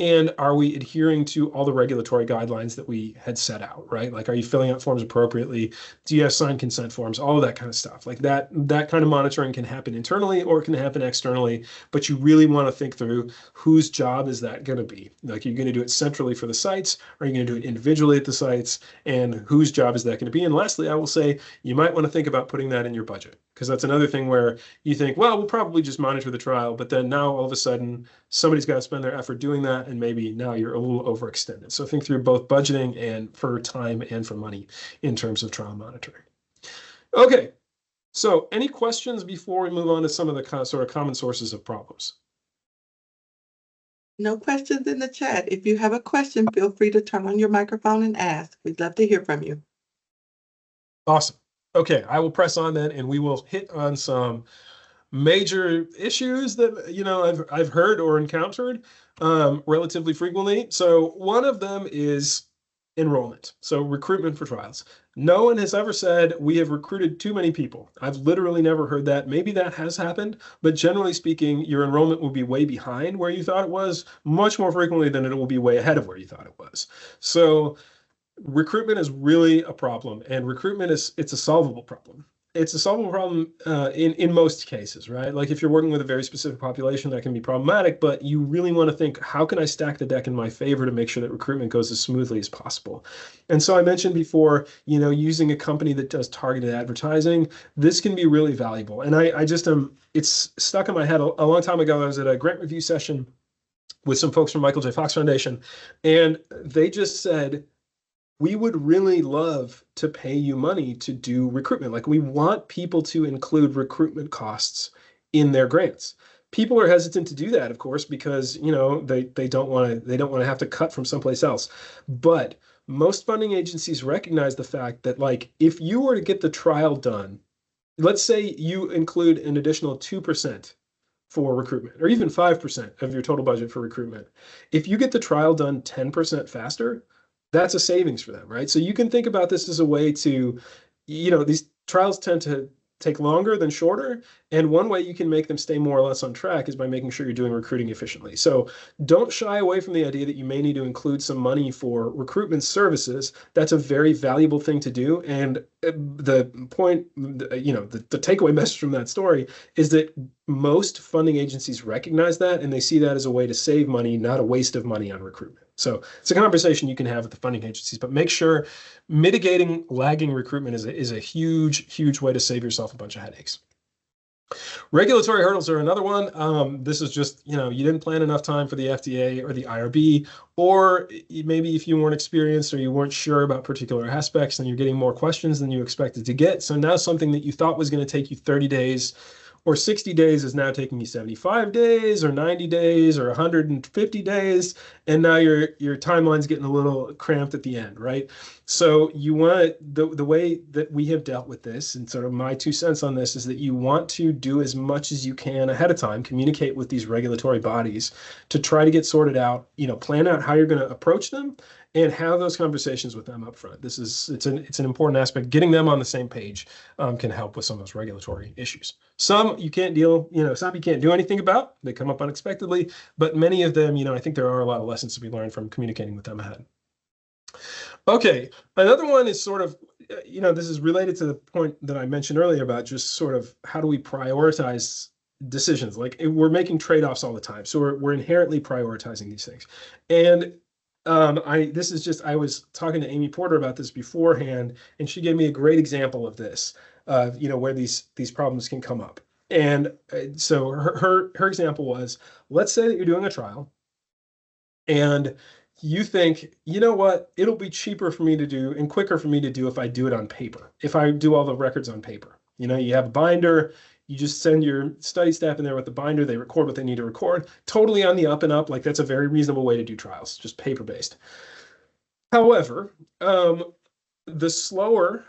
And are we adhering to all the regulatory guidelines that we had set out, right? Like, are you filling out forms appropriately? Do you have signed consent forms? All of that kind of stuff. Like that kind of monitoring can happen internally or it can happen externally, but you really want to think through, whose job is that going to be? Like, are you going to do it centrally for the sites? Are you going to do it individually at the sites? And whose job is that going to be? And lastly, I will say, you might want to think about putting that in your budget, because that's another thing where you think, well, we'll probably just monitor the trial, but then now all of a sudden somebody's got to spend their effort doing that, and maybe now you're a little overextended. So think through both budgeting and for time and for money in terms of trial monitoring. Okay, so any questions before we move on to some of the sort of common sources of problems? No questions in the chat. If you have a question, feel free to turn on your microphone and ask. We'd love to hear from you. Awesome. Okay, I will press on then, and we will hit on some major issues that I've heard or encountered relatively frequently. So one of them is enrollment. So recruitment for trials. No one has ever said we have recruited too many people. I've literally never heard that. Maybe that has happened, but generally speaking, your enrollment will be way behind where you thought it was, much more frequently than it will be way ahead of where you thought it was. So recruitment is really a problem, and recruitment it's a solvable problem. it's a solvable problem in most cases, right? Like if you're working with a very specific population, that can be problematic, but you really want to think, how can I stack the deck in my favor to make sure that recruitment goes as smoothly as possible? And so I mentioned before, using a company that does targeted advertising, this can be really valuable. And I just it's stuck in my head a long time ago. I was at a grant review session with some folks from Michael J. Fox Foundation, and they just said, we would really love to pay you money to do recruitment. Like, we want people to include recruitment costs in their grants. People are hesitant to do that, of course, because they don't want to have to cut from someplace else. But most funding agencies recognize the fact that, like, if you were to get the trial done, let's say you include an additional 2% for recruitment, or even 5% of your total budget for recruitment. If you get the trial done 10% faster, that's a savings for them, right? So you can think about this as a way to, these trials tend to take longer than shorter. And one way you can make them stay more or less on track is by making sure you're doing recruiting efficiently. So don't shy away from the idea that you may need to include some money for recruitment services. That's a very valuable thing to do. And the point, the takeaway message from that story is that most funding agencies recognize that, and they see that as a way to save money, not a waste of money on recruitment. So it's a conversation you can have with the funding agencies, but make sure mitigating lagging recruitment is a huge, huge way to save yourself a bunch of headaches. Regulatory hurdles are another one. This is just, you didn't plan enough time for the FDA or the IRB, or maybe if you weren't experienced or you weren't sure about particular aspects, and you're getting more questions than you expected to get. So now something that you thought was going to take you 30 days or 60 days is now taking you 75 days or 90 days or 150 days. And now your timeline's getting a little cramped at the end, right? So you want the way that we have dealt with this, and sort of my 2 cents on this, is that you want to do as much as you can ahead of time, communicate with these regulatory bodies to try to get sorted out, plan out how you're going to approach them and have those conversations with them up front. It's an important aspect. Getting them on the same page can help with some of those regulatory issues. Some you can't some you can't do anything about. They come up unexpectedly, but many of them, I think there are a lot of lessons to be learned from communicating with them ahead. Okay, another one is sort of, this is related to the point that I mentioned earlier about just sort of how do we prioritize decisions. Like, we're making trade-offs all the time, so we're inherently prioritizing these things. And I was talking to Amy Porter about this beforehand, and she gave me a great example of this, where these problems can come up. And so her example was, let's say that you're doing a trial and you think, you know what, it'll be cheaper for me to do and quicker for me to do if I do it on paper, if I do all the records on paper. You have a binder, you just send your study staff in there with the binder, they record what they need to record, totally on the up and up. Like, that's a very reasonable way to do trials, just paper-based. However, the slower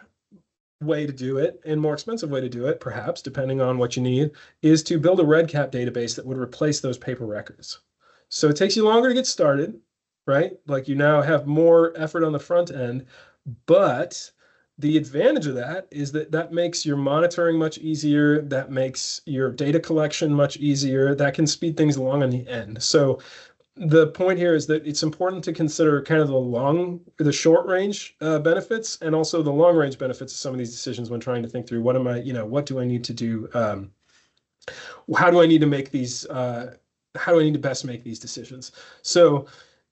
way to do it, and more expensive way to do it, perhaps, depending on what you need, is to build a REDCap database that would replace those paper records. So it takes you longer to get started, right? Like, you now have more effort on the front end, but the advantage of that is that makes your monitoring much easier. That makes your data collection much easier. That can speed things along on the end. So the point here is that it's important to consider kind of the short range benefits, and also the long range benefits of some of these decisions when trying to think through what do I need to do? How do I need to make these? How do I need to best make these decisions? So,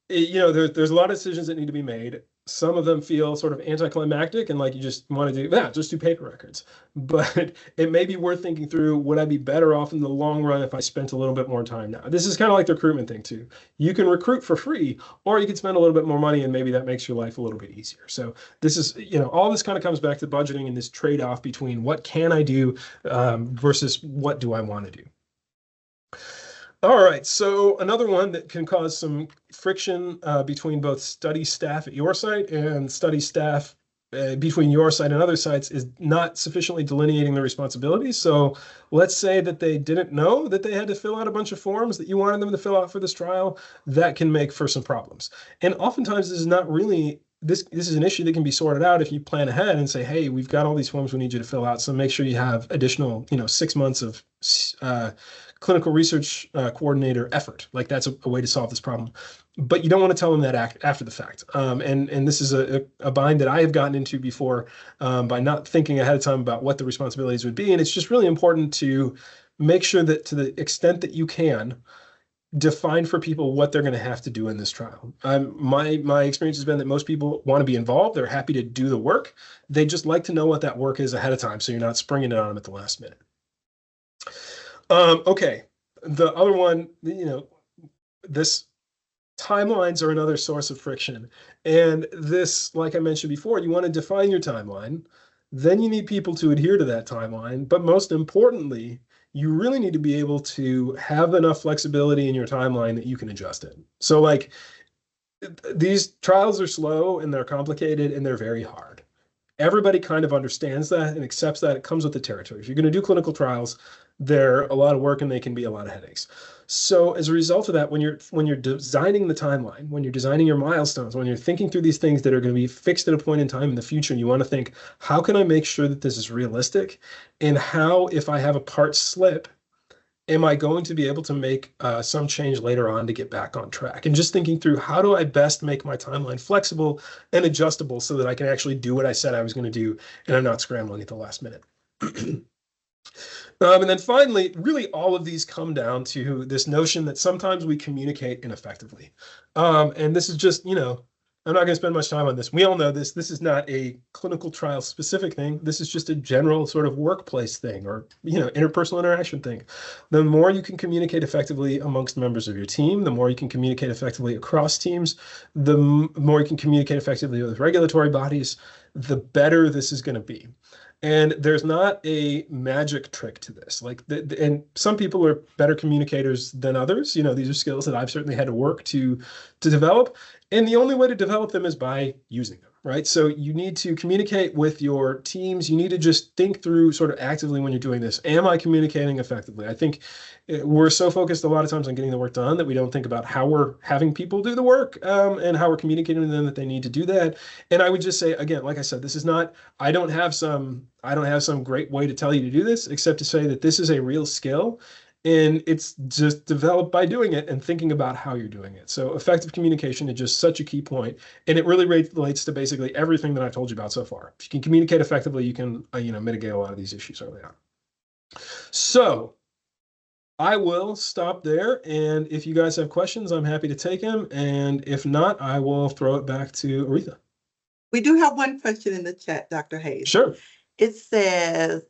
there's a lot of decisions that need to be made. Some of them feel sort of anticlimactic and like you just want to just do paper records. But it may be worth thinking through, would I be better off in the long run if I spent a little bit more time now? This is kind of like the recruitment thing too. You can recruit for free, or you can spend a little bit more money, and maybe that makes your life a little bit easier. So this is, all this kind of comes back to budgeting and this trade-off between what can I do versus what do I want to do. All right, so another one that can cause some friction between both study staff at your site and study staff between your site and other sites is not sufficiently delineating the responsibilities. So let's say that they didn't know that they had to fill out a bunch of forms that you wanted them to fill out for this trial. That can make for some problems. And oftentimes this is not really, this is an issue that can be sorted out if you plan ahead and say, hey, we've got all these forms we need you to fill out, so make sure you have additional 6 months of clinical research coordinator effort. Like that's a way to solve this problem. But you don't want to tell them that after the fact. And this is a bind that I have gotten into before by not thinking ahead of time about what the responsibilities would be. And it's just really important to make sure that to the extent that you can, define for people what they're going to have to do in this trial. My experience has been that most people want to be involved. They're happy to do the work. They just like to know what that work is ahead of time, so you're not springing it on them at the last minute. Okay, the other one, this timelines are another source of friction. And this, like I mentioned before, you want to define your timeline. Then you need people to adhere to that timeline. But most importantly, you really need to be able to have enough flexibility in your timeline that you can adjust it. So like these trials are slow and they're complicated and they're very hard. Everybody kind of understands that and accepts that. It comes with the territory. If you're going to do clinical trials, they're a lot of work and they can be a lot of headaches. So as a result of that, when you're designing the timeline, when you're designing your milestones, when you're thinking through these things that are going to be fixed at a point in time in the future, you want to think, how can I make sure that this is realistic? And how, if I have a part slip, am I going to be able to make some change later on to get back on track? And just thinking through, how do I best make my timeline flexible and adjustable so that I can actually do what I said I was going to do and I'm not scrambling at the last minute. And then finally, really all of these come down to this notion that sometimes we communicate ineffectively. And this is just, I'm not going to spend much time on this. We all know this. This is not a clinical trial specific thing. This is just a general sort of workplace thing or, interpersonal interaction thing. The more you can communicate effectively amongst members of your team, the more you can communicate effectively across teams, the more you can communicate effectively with regulatory bodies, the better this is going to be. And there's not a magic trick to this. And some people are better communicators than others. These are skills that I've certainly had to work to develop. And the only way to develop them is by using them, right? So you need to communicate with your teams. You need to just think through sort of actively when you're doing this. Am I communicating effectively? I think we're so focused a lot of times on getting the work done that we don't think about how we're having people do the work and how we're communicating to them that they need to do that. And I would just say, again, like I said, this is not, I don't have some great way to tell you to do this, except to say that this is a real skill. And it's just developed by doing it and thinking about how you're doing it. So effective communication is just such a key point. And it really relates to basically everything that I've told you about so far. If you can communicate effectively, you can mitigate a lot of these issues early on. So I will stop there. And if you guys have questions, I'm happy to take them. And if not, I will throw it back to Aretha. We do have one question in the chat, Dr. Hays. Sure. It says,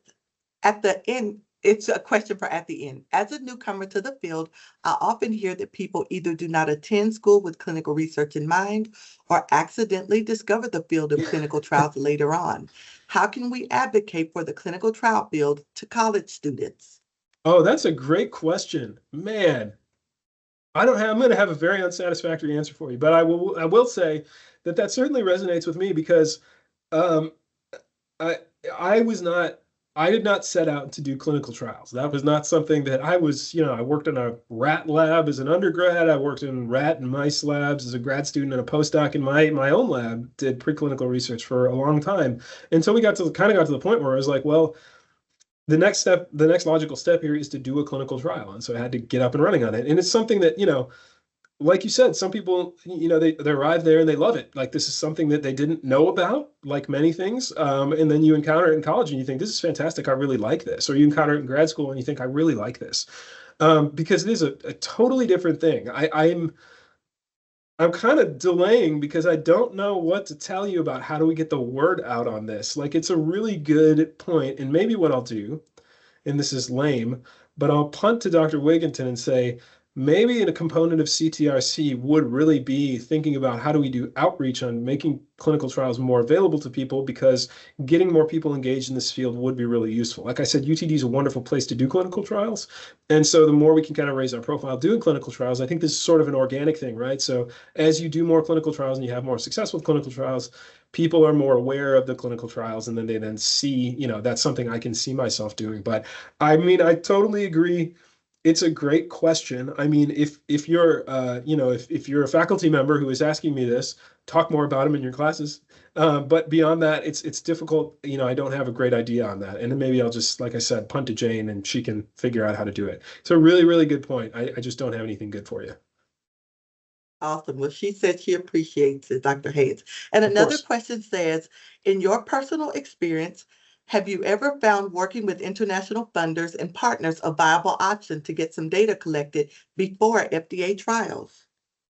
at the end, it's a question for at the end. As a newcomer to the field, I often hear that people either do not attend school with clinical research in mind or accidentally discover the field of clinical trials later on. How can we advocate for the clinical trial field to college students? Oh, that's a great question. Man, I'm going to have a very unsatisfactory answer for you, but I will say that certainly resonates with me because I did not set out to do clinical trials. That was not something that I was, I worked in a rat lab as an undergrad. I worked in rat and mice labs as a grad student and a postdoc in my own lab, did preclinical research for a long time. Until we got to the point where I was like, well, the next logical step here is to do a clinical trial. And so I had to get up and running on it. And it's something that, like you said, some people, they arrive there and they love it. Like this is something that they didn't know about, like many things. And then you encounter it in college and you think, this is fantastic. I really like this. Or you encounter it in grad school and you think, I really like this. Because it is a totally different thing. I'm kind of delaying because I don't know what to tell you about how do we get the word out on this. Like it's a really good point. And maybe what I'll do, and this is lame, but I'll punt to Dr. Wigginton and say, maybe a component of CTRC would really be thinking about how do we do outreach on making clinical trials more available to people, because getting more people engaged in this field would be really useful. Like I said, UTD is a wonderful place to do clinical trials. And so the more we can kind of raise our profile doing clinical trials, I think this is sort of an organic thing, right? So as you do more clinical trials and you have more success with clinical trials, people are more aware of the clinical trials, and then they see, that's something I can see myself doing. But I mean, I totally agree. It's a great question. I mean, if you're if you're a faculty member who is asking me this, talk more about them in your classes. But beyond that, it's difficult. I don't have a great idea on that, and then maybe I'll just, like I said, punt to Jane, and she can figure out how to do it. It's a really, really good point. I just don't have anything good for you. Awesome. Well, she said she appreciates it, Dr. Hayes. And Of another course. question says, in your personal experience, have you ever found working with international funders and partners a viable option to get some data collected before FDA trials?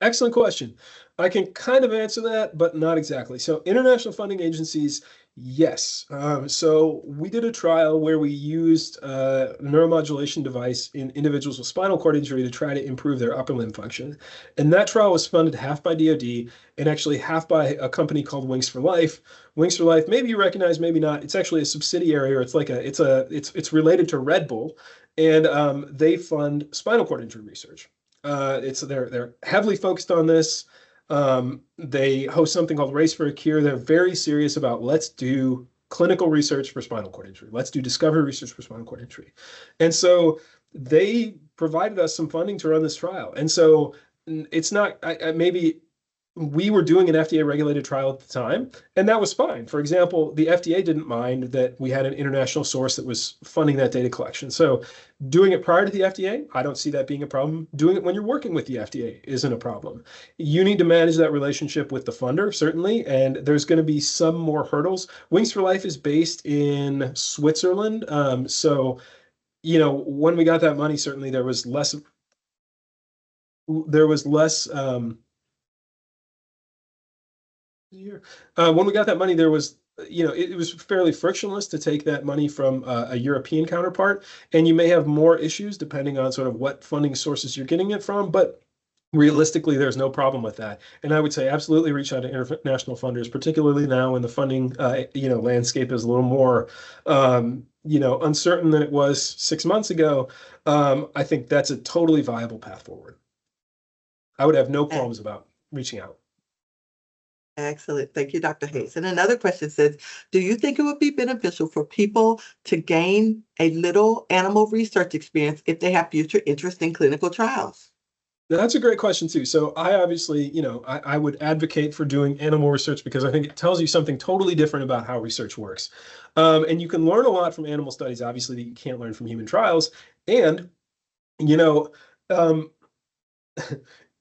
Excellent question. I can kind of answer that, but not exactly. So, international funding agencies, yes. So, we did a trial where we used a neuromodulation device in individuals with spinal cord injury to try to improve their upper limb function. And that trial was funded half by DoD and actually half by a company called Wings for Life. Wings for Life, maybe you recognize, maybe not. It's actually a subsidiary, or it's related to Red Bull, and they fund spinal cord injury research. They're heavily focused on this. They host something called Race for a Cure. They're very serious about, let's do clinical research for spinal cord injury. Let's do discovery research for spinal cord injury. And so they provided us some funding to run this trial. And so it's not maybe we were doing an FDA regulated trial at the time, and that was fine. For example, the FDA didn't mind that we had an international source that was funding that data collection. So doing it prior to the FDA, I don't see that being a problem. Doing it when you're working with the FDA isn't a problem. You need to manage that relationship with the funder, certainly, and there's going to be some more hurdles. Wings for Life is based in Switzerland. When we got that money, certainly there was less when we got that money, there was, it was fairly frictionless to take that money from a European counterpart. And you may have more issues depending on sort of what funding sources you're getting it from. But realistically, there's no problem with that. And I would say absolutely reach out to international funders, particularly now when the funding, landscape is a little more, uncertain than it was 6 months ago. I think that's a totally viable path forward. I would have no qualms about reaching out. Excellent. Thank you, Dr. Hayes. And another question says, do you think it would be beneficial for people to gain a little animal research experience if they have future interest in clinical trials? That's a great question too. So I obviously, I would advocate for doing animal research because I think it tells you something totally different about how research works. And you can learn a lot from animal studies, obviously, that you can't learn from human trials. And,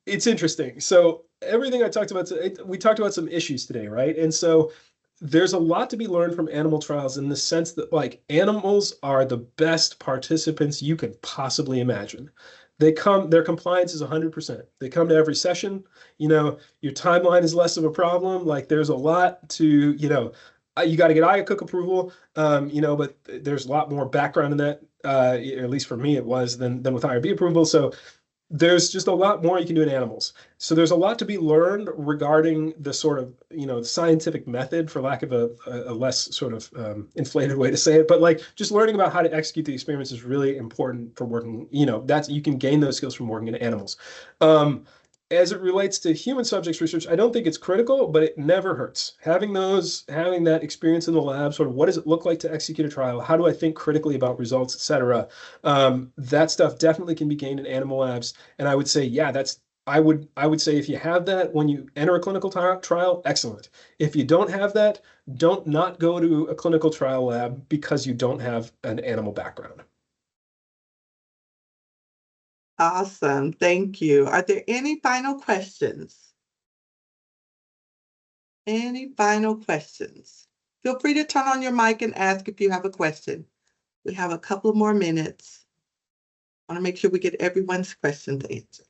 it's interesting. So everything I talked about, we talked about some issues today, right? And so there's a lot to be learned from animal trials in the sense that, like, animals are the best participants you could possibly imagine. Their compliance is 100%. They come to every session. Your timeline is less of a problem. Like, there's a lot to, you got to get IACUC approval, but there's a lot more background in that, at least for me it was, than with IRB approval. So there's just a lot more you can do in animals. So there's a lot to be learned regarding the sort of, scientific method, for lack of a less sort of inflated way to say it. But like, just learning about how to execute the experiments is really important for working, you can gain those skills from working in animals. As it relates to human subjects research, I don't think it's critical, but it never hurts. Having that experience in the lab, sort of what does it look like to execute a trial? How do I think critically about results, et cetera? That stuff definitely can be gained in animal labs. And I would say, yeah, I would say if you have that when you enter a clinical trial, excellent. If you don't have that, don't not go to a clinical trial lab because you don't have an animal background. Awesome. Thank you. Are there any final questions? Any final questions? Feel free to turn on your mic and ask if you have a question. We have a couple more minutes. I want to make sure we get everyone's questions answered.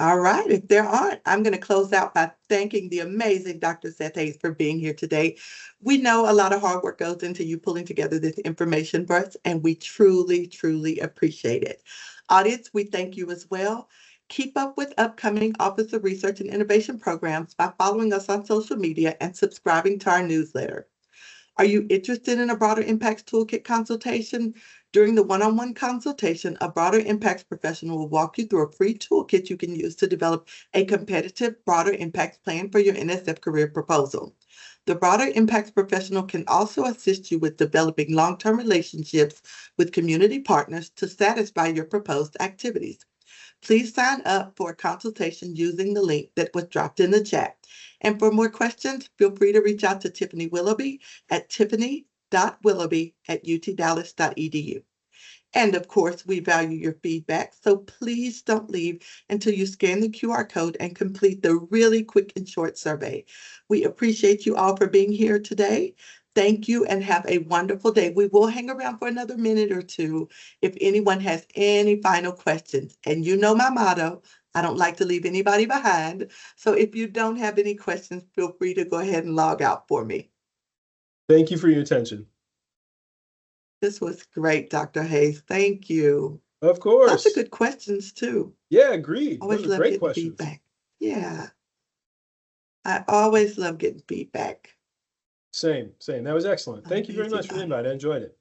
All right, if there aren't, I'm going to close out by thanking the amazing Dr. Seth Hays for being here today. We know a lot of hard work goes into you pulling together this information for us, and we truly, truly appreciate it. Audience, we thank you as well. Keep up with upcoming Office of Research and Innovation programs by following us on social media and subscribing to our newsletter. Are you interested in a Broader Impacts Toolkit consultation? During the one-on-one consultation, a Broader Impacts professional will walk you through a free toolkit you can use to develop a competitive Broader Impacts plan for your NSF career proposal. The Broader Impacts Professional can also assist you with developing long-term relationships with community partners to satisfy your proposed activities. Please sign up for a consultation using the link that was dropped in the chat. And for more questions, feel free to reach out to Tiffany Willoughby at tiffany.willoughby@utdallas.edu. And of course, we value your feedback, so please don't leave until you scan the QR code and complete the really quick and short survey. We appreciate you all for being here today. Thank you and have a wonderful day. We will hang around for another minute or two if anyone has any final questions. And you know my motto, I don't like to leave anybody behind. So if you don't have any questions, feel free to go ahead and log out for me. Thank you for your attention. This was great, Dr. Hays. Thank you. Of course. Lots of good questions too. Yeah, agreed. Always Those are love great getting questions. feedback. Yeah. I always love getting feedback. Same. That was excellent. Thank you very Amazing. much for the invite. I enjoyed it.